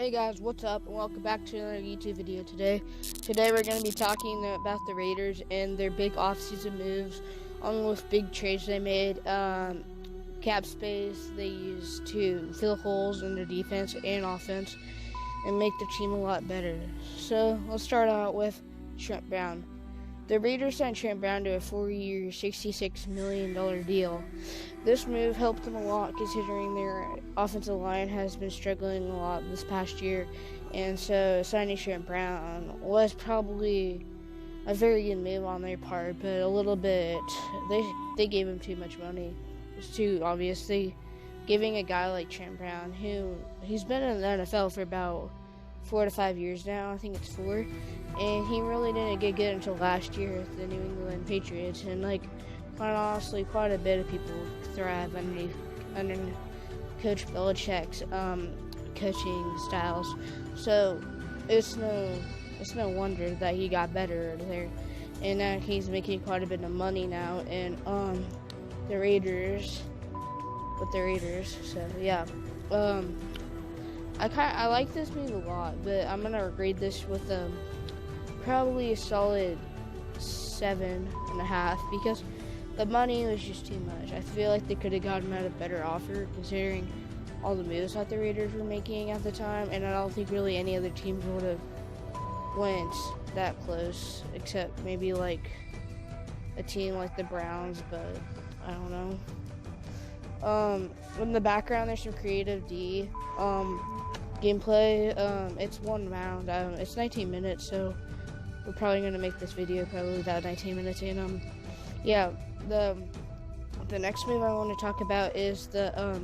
Hey guys, what's up, and welcome back to another YouTube video today. Today we're going to be talking about the Raiders and their big offseason moves, along with big trades they made, cap space they used to fill holes in their defense and offense, and make their team a lot better. So, let's start out with Trent Brown. The Raiders signed Trent Brown to a 4-year, $66 million deal. This move helped them a lot considering their offensive line has been struggling a lot this past year, and so signing Trent Brown was probably a very good move on their part, but a little bit, they gave him too much money. It's too obvious. Giving a guy like Trent Brown, he's been in the NFL for about 4 to 5 years now, I think it's 4, and he really didn't get good until last year with the New England Patriots, and quite honestly, quite a bit of people thrive under Coach Belichick's coaching styles, so it's no wonder that he got better there, and that he's making quite a bit of money now, and the Raiders, so yeah, I like this move a lot, but I'm gonna grade this with probably a solid 7.5 because the money was just too much. I feel like they could have gotten at a better offer considering all the moves that the Raiders were making at the time, and I don't think really any other teams would have went that close, except maybe like a team like the Browns, but I don't know. In the background, there's some creative gameplay. It's one round. It's 19 minutes, so we're probably gonna make this video probably about 19 minutes. And yeah, the next move I want to talk about is the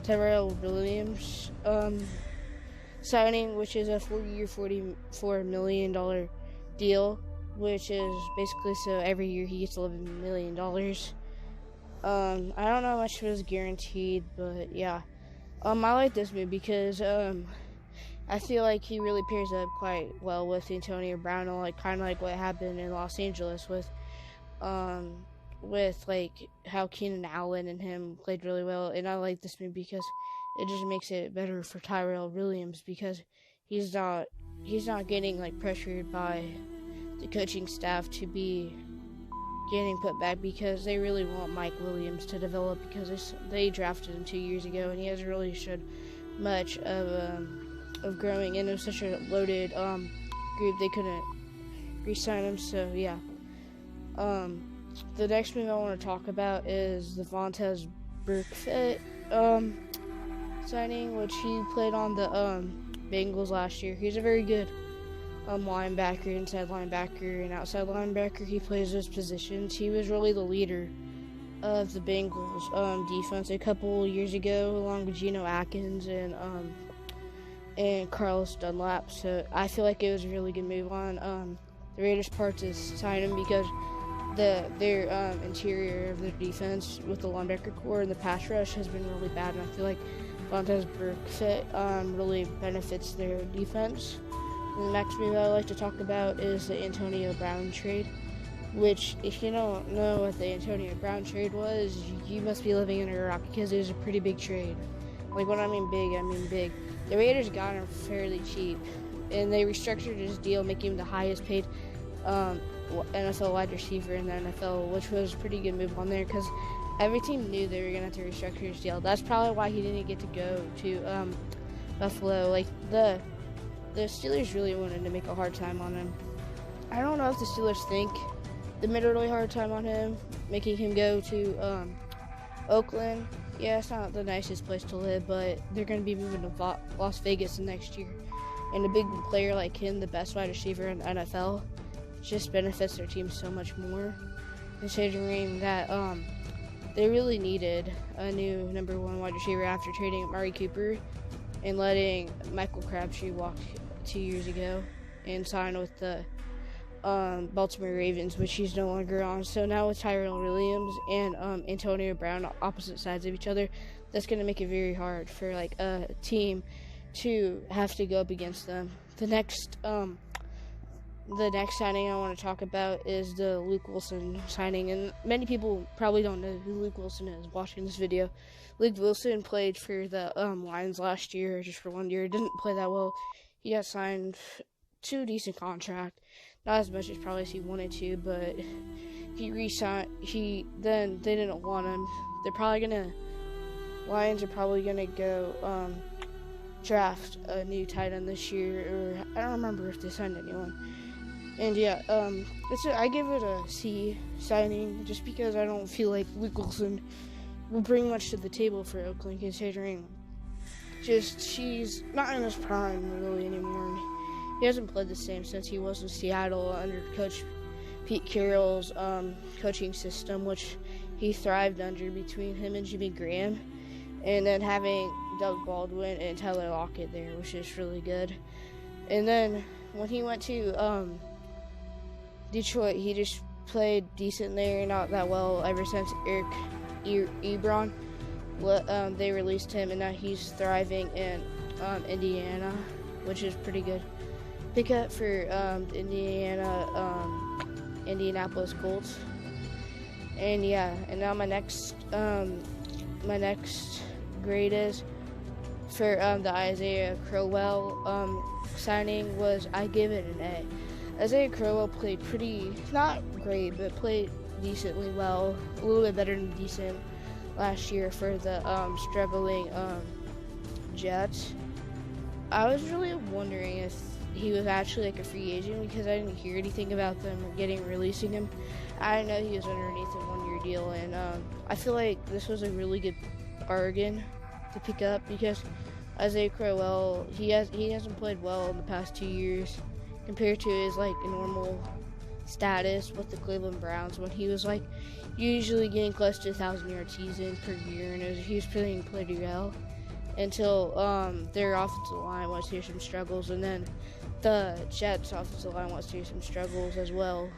Tyrell Williams signing, which is a 4-year, $44 million deal, which is basically so every year he gets $11 million. I don't know how much was guaranteed, but yeah. I like this move because I feel like he really pairs up quite well with Antonio Brown, kind of like what happened in Los Angeles with how Keenan Allen and him played really well. And I like this move because it just makes it better for Tyrell Williams because he's not getting pressured by the coaching staff to be getting put back because they really want Mike Williams to develop because they drafted him 2 years ago and he hasn't really showed much of growing, and it was such a loaded group they couldn't re-sign him. So yeah, the next move I want to talk about is the Vontaze Burfict signing, which he played on the Bengals last year. He's a very good linebacker, inside linebacker, and outside linebacker. He plays those positions. He was really the leader of the Bengals defense a couple years ago, along with Geno Atkins and Carlos Dunlap. So I feel like it was a really good move on the Raiders' part to sign him because their interior of their defense with the linebacker core and the pass rush has been really bad, and I feel like Vontaze Burfict really benefits their defense. And the next move I would like to talk about is the Antonio Brown trade, which, if you don't know what the Antonio Brown trade was, you must be living in a rock because it was a pretty big trade. When I mean big, I mean big. The Raiders got him fairly cheap, and they restructured his deal, making him the highest paid NFL wide receiver in the NFL, which was a pretty good move on there because every team knew they were going to have to restructure his deal. That's probably why he didn't get to go to Buffalo. The Steelers really wanted to make a hard time on him. I don't know if the Steelers think they made a really hard time on him, making him go to Oakland. Yeah, it's not the nicest place to live, but they're going to be moving to Las Vegas next year. And a big player like him, the best wide receiver in the NFL, just benefits their team so much more, considering that they really needed a new number 1 wide receiver after trading Amari Cooper and letting Michael Crabtree walk 2 years ago and sign with the Baltimore Ravens, which he's no longer on. So now with Tyrell Williams and Antonio Brown opposite sides of each other, that's going to make it very hard for a team to have to go up against them. The next the next signing I want to talk about is the Luke Wilson signing, and many people probably don't know who Luke Wilson is watching this video. Luke Wilson played for the Lions last year, just for 1 year. Didn't play that well. He got signed to a decent contract, not as much as probably as he wanted to, but he re-signed. Then they didn't want him. Lions are probably gonna go draft a new tight end this year, or I don't remember if they signed anyone. And yeah, I give it a C signing, just because I don't feel like Luke Wilson will bring much to the table for Oakland, considering he's not in his prime really anymore. He hasn't played the same since he was in Seattle under Coach Pete Carroll's coaching system, which he thrived under between him and Jimmy Graham, and then having Doug Baldwin and Tyler Lockett there, which is really good. And then when he went to Detroit, he just played decent there, not that well ever since Eric Ebron. They released him, and now he's thriving in Indiana, which is pretty good pickup for Indianapolis Colts. And yeah, and now my next grade is for the Isaiah Crowell signing was, I give it an A. Isaiah Crowell played not great, but played decently well, a little bit better than decent last year for the struggling Jets. I was really wondering if he was actually like a free agent, because I didn't hear anything about them releasing him. I didn't know he was underneath a 1-year deal, and I feel like this was a really good bargain to pick up, because Isaiah Crowell, he hasn't played well in the past 2 years compared to his like normal status with the Cleveland Browns, when he was like usually getting close to 1,000-yard season per year, and he was playing pretty well until their offensive line went through some struggles, and then the Jets offensive line went through some struggles as well.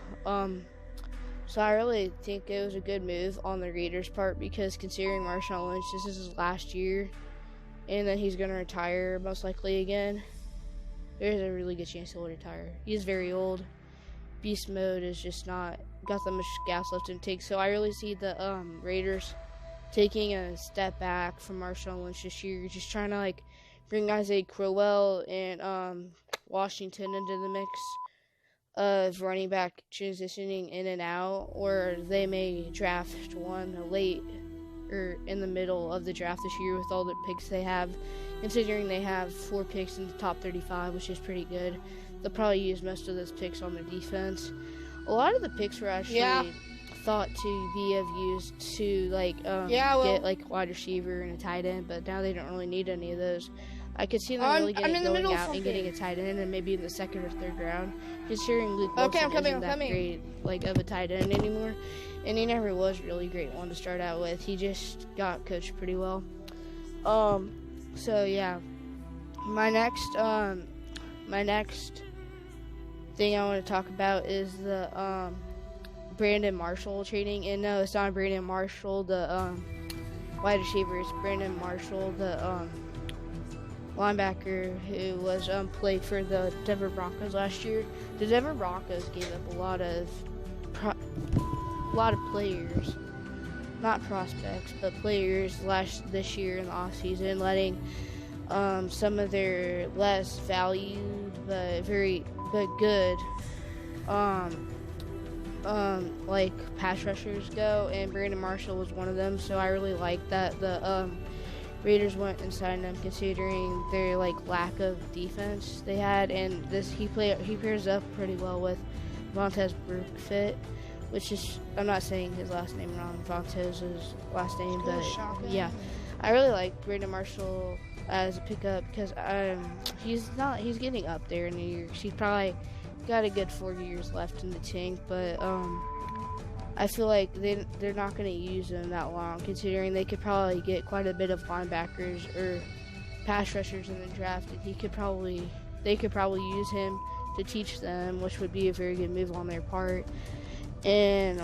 So I really think it was a good move on the Raiders' part, because considering Marshawn Lynch, this is his last year, and then he's going to retire most likely again. There's a really good chance he'll retire. He's very old. Beast mode is just not got that much gas left in the tank. So I really see the Raiders taking a step back from Marshawn Lynch this year, just trying to like bring Isaiah Crowell and Washington into the mix of running back transitioning in and out, or they may draft one late or in the middle of the draft this year with all the picks they have, considering they have 4 picks in the top 35, which is pretty good. They'll probably use most of those picks on their defense. A lot of the picks were actually thought to be of use to get like wide receiver and a tight end, but now they don't really need any of those. I could see them really going out and getting a tight end, and maybe in the 2nd or 3rd round, considering Luke Wilson isn't that great of a tight end anymore, and he never was a really great one to start out with. He just got coached pretty well. So yeah, my next thing I want to talk about is the Brandon Marshall trading. And no, it's not Brandon Marshall, the wide receiver. It's Brandon Marshall, the linebacker who was played for the Denver Broncos last year. The Denver Broncos gave up a lot of players, not prospects, but players this year in the offseason, letting some of their less valued but good like pass rushers go, and Brandon Marshall was one of them. So I really like that the Raiders went and signed him, considering their like lack of defense they had, and he pairs up pretty well with Vontaze Burfict, which is, I'm not saying his last name wrong, Vontaze's last name, but yeah, I really like Brandon Marshall as a pickup, because he's getting up there in the years. He's probably got a good 4 years left in the tank, but I feel like they're not going to use him that long, considering they could probably get quite a bit of linebackers or pass rushers in the draft, and they could probably use him to teach them, which would be a very good move on their part. And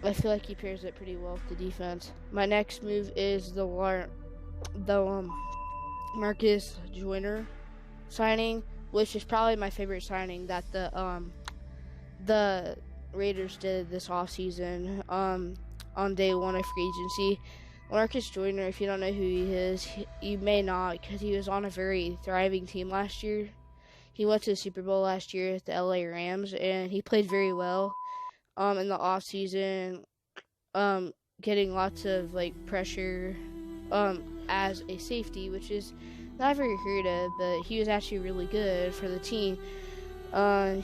I feel like he pairs it pretty well with the defense. My next move is the Marcus Joyner signing, which is probably my favorite signing that the the Raiders did this offseason, on day one of free agency. Marcus Joyner, if you don't know who he is, you may not, because he was on a very thriving team last year. He went to the Super Bowl last year at the LA Rams, and he played very well in the offseason, getting lots of like pressure as a safety, which is not very heard of, but he was actually really good for the team.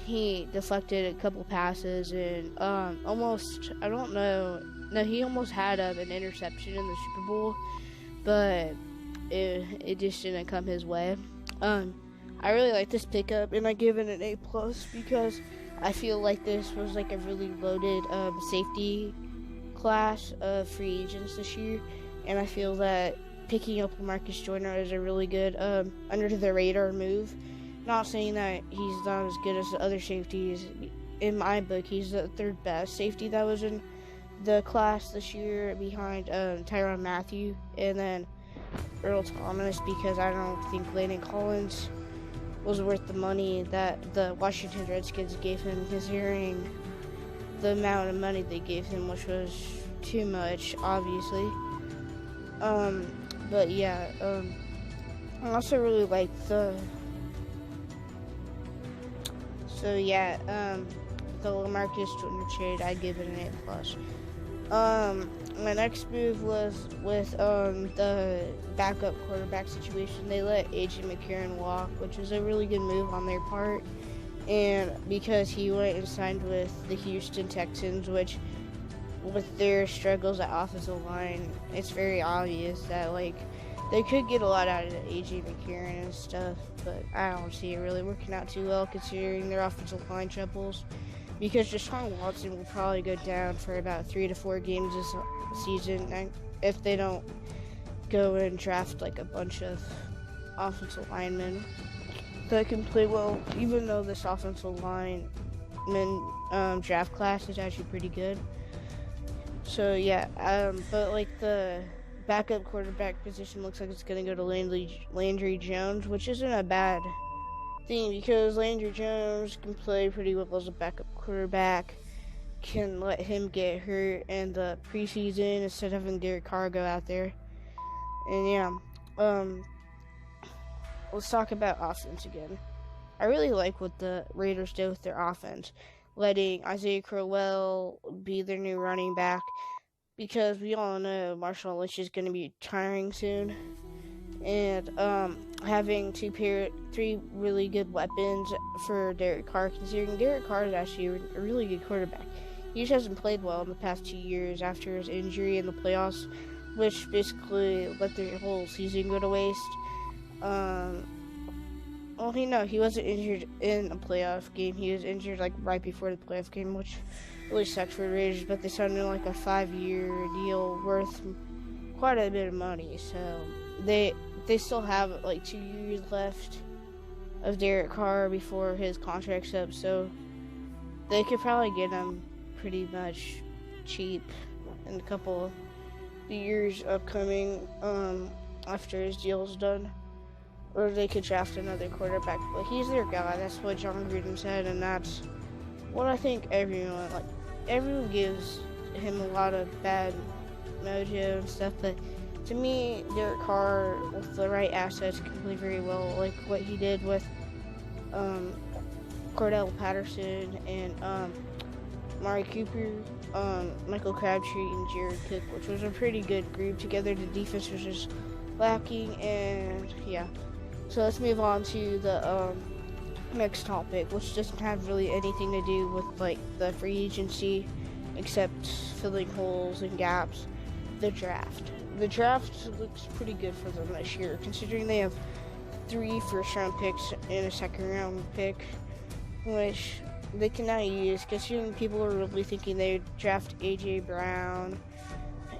He deflected a couple passes and he almost had an interception in the Super Bowl, but it just didn't come his way. I really like this pickup, and I give it an A+ because I feel like this was like a really loaded safety class of free agents this year, and I feel that picking up Marcus Joyner is a really good under the radar move. Not saying that he's not as good as the other safeties. In my book, he's the third best safety that was in the class this year, behind Tyrann Mathieu and then Earl Thomas, because I don't think Landon Collins was worth the money that the Washington Redskins gave him, considering the amount of money they gave him, which was too much, obviously. But yeah, I also really like the LaMarcus Joyner trade. I'd give it an A+. My next move was with the backup quarterback situation. They let A.J. McCarron walk, which was a really good move on their part, and because he went and signed with the Houston Texans, which with their struggles at offensive line, it's very obvious that like they could get a lot out of A.J. McCarron and stuff, but I don't see it really working out too well considering their offensive line troubles, because Deshaun Watson will probably go down for about 3 to 4 games this season if they don't go and draft like a bunch of offensive linemen that can play well, even though this offensive lineman draft class is actually pretty good. So yeah, but like the backup quarterback position looks like it's going to go to Landry Jones, which isn't a bad thing because Landry Jones can play pretty well as a backup quarterback, can let him get hurt in the preseason instead of having Derek Carr go out there. And yeah, let's talk about offense again. I really like what the Raiders did with their offense, letting Isaiah Crowell be their new running back, because we all know Marshawn Lynch is going to be retiring soon, and having three really good weapons for Derek Carr, considering Derek Carr is actually a really good quarterback. He just hasn't played well in the past 2 years after his injury in the playoffs, which basically let their whole season go to waste. He wasn't injured in a playoff game. He was injured like right before the playoff game, which really sucks for the Raiders, but they signed him like a 5-year deal worth quite a bit of money. So they still have like 2 years left of Derek Carr before his contract's up, so they could probably get him pretty much cheap in a couple of years upcoming after his deal's done. Or they could draft another quarterback, but he's their guy. That's what John Gruden said, and that's what I think everyone gives him a lot of bad mojo and stuff, but to me, Derek Carr, with the right assets, can play very well, like what he did with Cordell Patterson and Mari Cooper, Michael Crabtree, and Jared Cook, which was a pretty good group together. The defense was just lacking, and yeah. So let's move on to the next topic, which doesn't have really anything to do with like the free agency, except filling holes and gaps. The draft. The draft looks pretty good for them this year, considering they have 3 first-round picks and a second-round pick, which they can now use, considering people are really thinking they'd draft A.J. Brown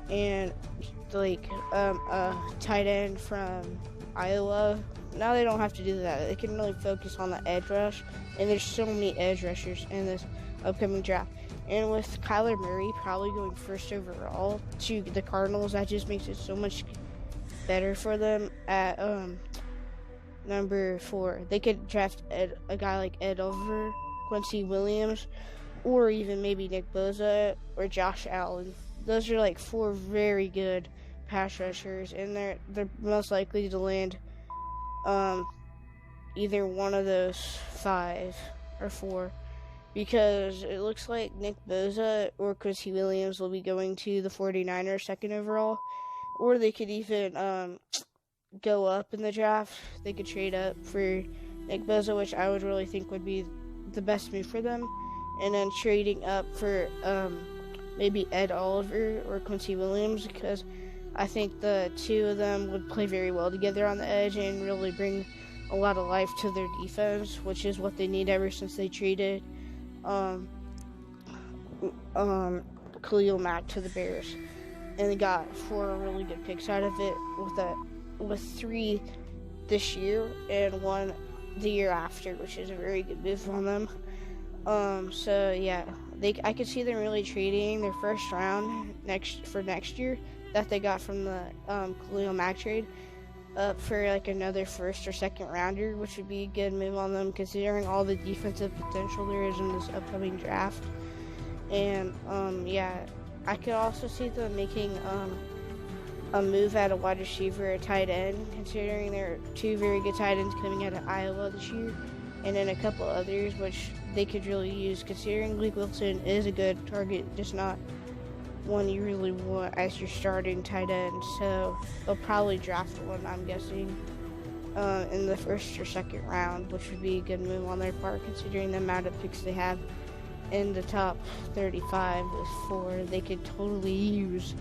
and like a tight end from Iowa. Now they don't have to do that. They can really focus on the edge rush, and there's so many edge rushers in this upcoming draft. And with Kyler Murray probably going first overall to the Cardinals, that just makes it so much better for them at number 4. They could draft a guy like Ed over Quincy Williams, or even maybe Nick Bosa or Josh Allen. Those are like 4 very good pass rushers, and they're most likely to land um, either one of those 5 or 4, because it looks like Nick Bosa or Chrissy Williams will be going to the 49ers second overall, or they could even go up in the draft. They could trade up for Nick Bosa, which I would really think would be the best move for them, and then trading up for maybe Ed Oliver or Quincy Williams, because I think the 2 of them would play very well together on the edge and really bring a lot of life to their defense, which is what they need ever since they traded Khalil Mack to the Bears, and they got 4 really good picks out of it, with 3 this year and 1 the year after, which is a very good move on them. So yeah, I could see them really trading their first round next year that they got from the Khalil Mack trade up for like another first or second rounder, which would be a good move on them considering all the defensive potential there is in this upcoming draft. And yeah, I could also see them making a move at a wide receiver, a tight end, considering there are 2 very good tight ends coming out of Iowa this year, and then a couple others which they could really use, considering Blake Wilson is a good target, just not one you really want as your starting tight end. So they'll probably draft one, I'm guessing, in the first or second round, which would be a good move on their part considering the amount of picks they have in the top 35 with 4. They could totally use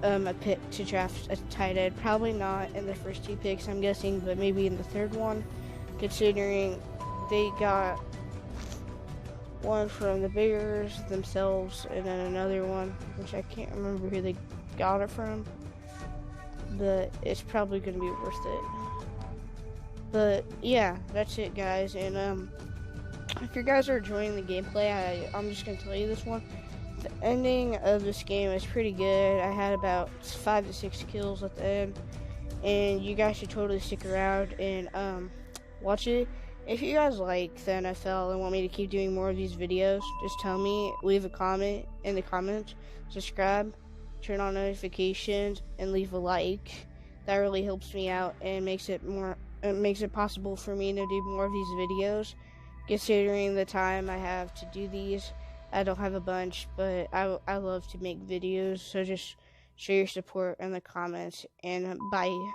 a pick to draft a tight end. Probably not in the first 2 picks, I'm guessing, but maybe in the 3rd one, considering they got one from the Bears themselves and then another one, which I can't remember who they got it from, but it's probably going to be worth it. But yeah, that's it, guys. And if you guys are enjoying the gameplay, I'm just going to tell you this one. The ending of this game is pretty good. I had about 5 to 6 kills at the end, and you guys should totally stick around and watch it. If you guys like the NFL and want me to keep doing more of these videos, just tell me. Leave a comment in the comments, subscribe, turn on notifications, and leave a like. That really helps me out and makes it possible for me to do more of these videos, considering the time I have to do these. I don't have a bunch, but I love to make videos, so just show your support in the comments, and bye.